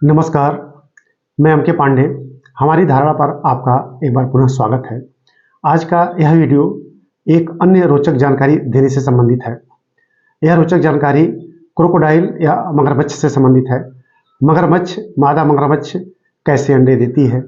नमस्कार, मैं एम के पांडे। हमारी धारणा पर आपका एक बार पुनः स्वागत है। आज का यह वीडियो एक अन्य रोचक जानकारी देने से संबंधित है। यह रोचक जानकारी क्रोकोडाइल या मगरमच्छ से संबंधित है। मगरमच्छ, मादा मगरमच्छ कैसे अंडे देती है,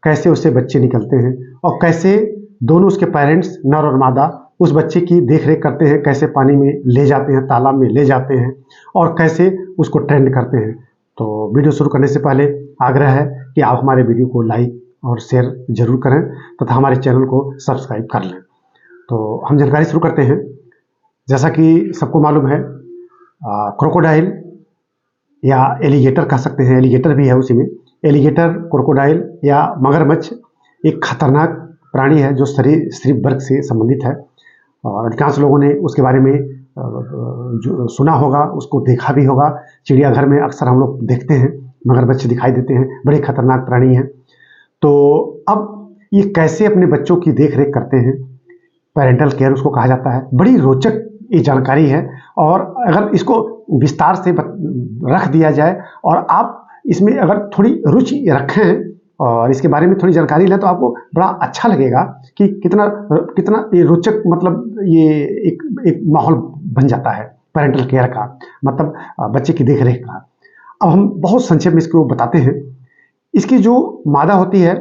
कैसे उससे बच्चे निकलते हैं और कैसे दोनों उसके पेरेंट्स नर और मादा उस बच्चे की देखरेख करते हैं, कैसे पानी में ले जाते हैं, तालाब में ले जाते हैं और कैसे उसको ट्रेंड करते हैं। तो वीडियो शुरू करने से पहले आग्रह है कि आप हमारे वीडियो को लाइक और शेयर जरूर करें तथा हमारे चैनल को सब्सक्राइब कर लें। तो हम जानकारी शुरू करते हैं। जैसा कि सबको मालूम है, क्रोकोडाइल या एलिगेटर कह सकते हैं, एलिगेटर भी है उसी में। एलिगेटर, क्रोकोडाइल या मगरमच्छ एक खतरनाक प्राणी है जो सरीसृप वर्ग से संबंधित है और अधिकांश लोगों ने उसके बारे में जो सुना होगा, उसको देखा भी होगा। चिड़ियाघर में अक्सर हम लोग देखते हैं, मगरमच्छ दिखाई देते हैं, बड़े खतरनाक प्राणी हैं। तो अब ये कैसे अपने बच्चों की देख रेख करते हैं, पेरेंटल केयर उसको कहा जाता है। बड़ी रोचक ये जानकारी है और अगर इसको विस्तार से रख दिया जाए और आप इसमें अगर थोड़ी रुचि रखें और इसके बारे में थोड़ी जानकारी लें तो आपको बड़ा अच्छा लगेगा कि कितना ये रोचक, मतलब ये एक माहौल बन जाता है पेरेंटल केयर का, मतलब बच्चे की देखरेख का। अब हम बहुत संक्षेप में इसको बताते हैं। इसकी जो मादा होती है,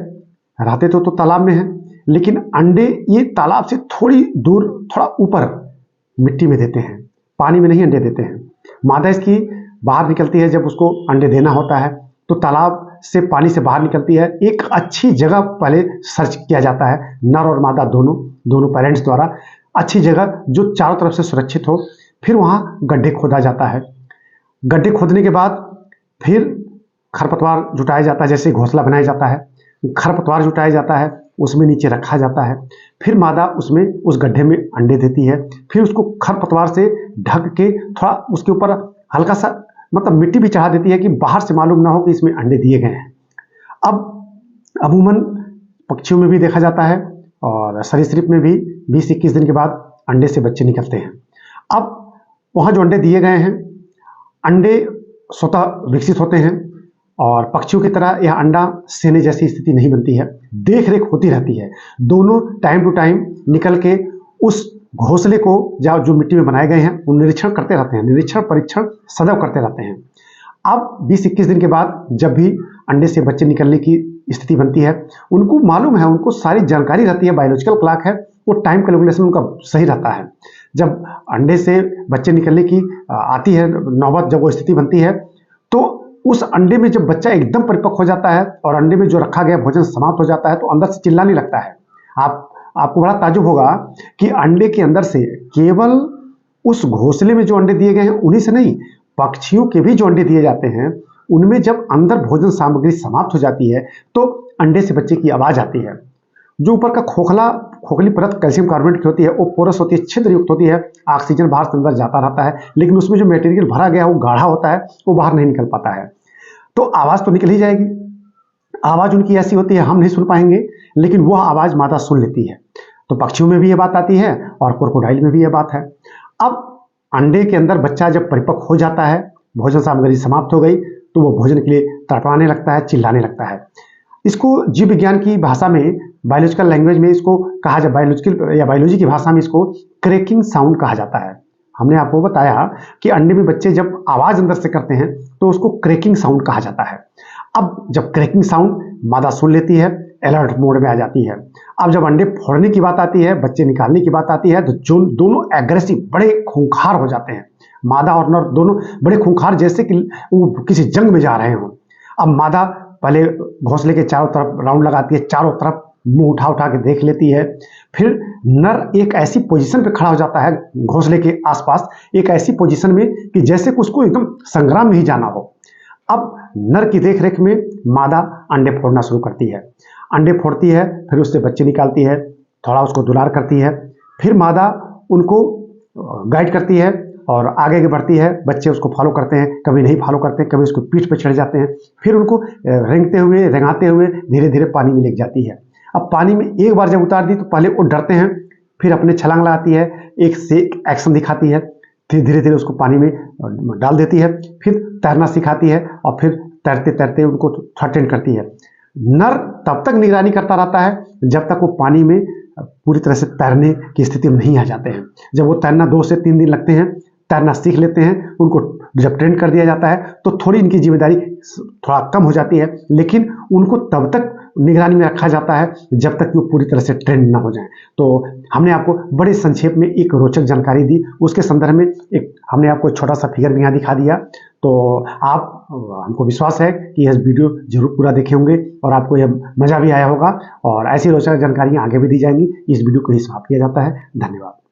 रहते तो तालाब में है, लेकिन अंडे ये तालाब से थोड़ी दूर, थोड़ा ऊपर मिट्टी में देते हैं, पानी में नहीं अंडे देते हैं। मादा इसकी बाहर निकलती है, जब उसको अंडे देना होता है तो तालाब से, पानी से बाहर निकलती है। एक अच्छी जगह पहले सर्च किया जाता है, नर और मादा दोनों पेरेंट्स द्वारा, अच्छी जगह जो चारों तरफ से सुरक्षित हो। फिर वहाँ गड्ढे खोदा जाता है। गड्ढे खोदने के बाद फिर खरपतवार जुटाया जाता है, जैसे घोंसला बनाया जाता है, खरपतवार जुटाया जाता है, उसमें नीचे रखा जाता है। फिर मादा उसमें उस गड्ढे में अंडे देती है। फिर उसको खरपतवार से ढक के थोड़ा उसके ऊपर हल्का सा, मतलब मिट्टी भी चढ़ा देती है कि बाहर से मालूम ना हो कि इसमें अंडे दिए गए हैं। अब अमूमन पक्षियों में भी देखा जाता है और सरीसृप में भी 20-21 दिन के बाद अंडे से बच्चे निकलते हैं। अब वहाँ जो अंडे दिए गए हैं, अंडे स्वतः विकसित होते हैं और पक्षियों की तरह यह अंडा सेने जैसी स्थिति नहीं बनती है, देख रेख होती रहती है। दोनों टाइम टू टाइम निकल के उस घोंसले को जो मिट्टी में बनाए गए हैं वो निरीक्षण करते रहते हैं, निरीक्षण परीक्षण सदैव करते रहते हैं। अब 20-21 दिन के बाद जब भी अंडे से बच्चे निकलने की स्थिति बनती है, उनको मालूम है, उनको सारी जानकारी रहती है, बायोलॉजिकल क्लॉक है, वो टाइम कैलकुलेशन उनका सही रहता है। जब अंडे से बच्चे निकलने की आती है नौबत, जब वो स्थिति बनती है, तो उस अंडे में जब बच्चा एकदम परिपक्व हो जाता है और अंडे में जो रखा गया भोजन समाप्त हो जाता है, तो अंदर से चिल्लाने लगता है। आपको बड़ा ताज्जुब होगा कि अंडे के अंदर से केवल उस घोंसले में जो अंडे दिए गए हैं उन्हीं से नहीं, पक्षियों के भी जो अंडे दिए जाते हैं उनमें जब अंदर भोजन सामग्री समाप्त हो जाती है तो अंडे से बच्चे की आवाज आती है। जो ऊपर का खोखली परत कैल्शियम कार्बोनेट की होती है, वो पोरस होती है, छिद्र युक्त होती है, ऑक्सीजन बाहर से अंदर जाता रहता है, लेकिन उसमें जो मटेरियल भरा गया है वो गाढ़ा होता है, वो बाहर नहीं निकल पाता है। तो आवाज तो निकल ही जाएगी। आवाज उनकी ऐसी होती है, हम नहीं सुन पाएंगे, लेकिन वह आवाज मादा सुन लेती है। तो पक्षियों में भी यह बात आती है और क्रोकोडाइल में भी यह बात है। अब अंडे के अंदर बच्चा जब परिपक्व हो जाता है, भोजन सामग्री समाप्त हो गई, तो वो भोजन के लिए तड़पड़ाने लगता है, चिल्लाने लगता है। इसको जीव विज्ञान की भाषा में, बायोलॉजिकल लैंग्वेज में इसको कहा जाए, बायोलॉजी की भाषा में इसको क्रैकिंग साउंड कहा जाता है। हमने आपको बताया कि अंडे में बच्चे जब आवाज अंदर से करते हैं तो उसको क्रैकिंग साउंड कहा जाता है। अब जब क्रैकिंग साउंड मादा सुन लेती है, अलर्ट मोड में आ जाती है। अब जब अंडे फोड़ने की बात आती है, बच्चे निकालने की बात आती है, तो जो दोनों एग्रेसिव, बड़े खूंखार हो जाते हैं। मादा और नर दोनों बड़े खूंखार, जैसे कि वो किसी जंग में जा रहे हों। अब मादा पहले घोंसले के चारों तरफ राउंड लगाती है, चारों तरफ मुंह उठा उठा के देख लेती है। फिर नर एक ऐसी पोजीशन पे खड़ा हो जाता है घोंसले के आसपास, एक ऐसी पोजीशन में कि जैसे कि उसको एकदम संग्राम में ही जाना हो। अब नर की देखरेख में मादा अंडे फोड़ना शुरू करती है। अंडे फोड़ती है, फिर उससे बच्चे निकालती है, थोड़ा उसको दुलार करती है। फिर मादा उनको गाइड करती है और आगे बढ़ती है। बच्चे उसको फॉलो करते हैं, कभी नहीं फॉलो करते, कभी उसको पीठ पे चढ़ जाते हैं। फिर उनको रेंगाते हुए धीरे धीरे पानी में ले जाती है। अब पानी में एक बार जब उतार दी तो पहले वो डरते हैं, फिर अपने छलांग लगाती है, एक से एक एक्शन दिखाती है, फिर धीरे धीरे उसको पानी में डाल देती है, फिर तैरना सिखाती है और फिर तैरते तैरते उनको थोड़ा ट्रेन करती है। नर तब तक निगरानी करता रहता है जब तक वो पानी में पूरी तरह से तैरने की स्थिति में नहीं आ जाते हैं। जब वो तैरना 2 से 3 दिन लगते हैं, तैरना सीख लेते हैं, उनको जब ट्रेन कर दिया जाता है तो थोड़ी इनकी जिम्मेदारी थोड़ा कम हो जाती है, लेकिन उनको तब तक निगरानी में रखा जाता है जब तक वो पूरी तरह से ट्रेंड ना हो जाए। तो हमने आपको बड़े संक्षेप में एक रोचक जानकारी दी, उसके संदर्भ में एक हमने आपको छोटा सा फिगर भी यहाँ दिखा दिया। तो आप हमको विश्वास है कि यह वीडियो जरूर पूरा देखे होंगे और आपको यह मज़ा भी आया होगा, और ऐसी रोचक जानकारियाँ आगे भी दी जाएंगी। इस वीडियो को ही समाप्त किया जाता है। धन्यवाद।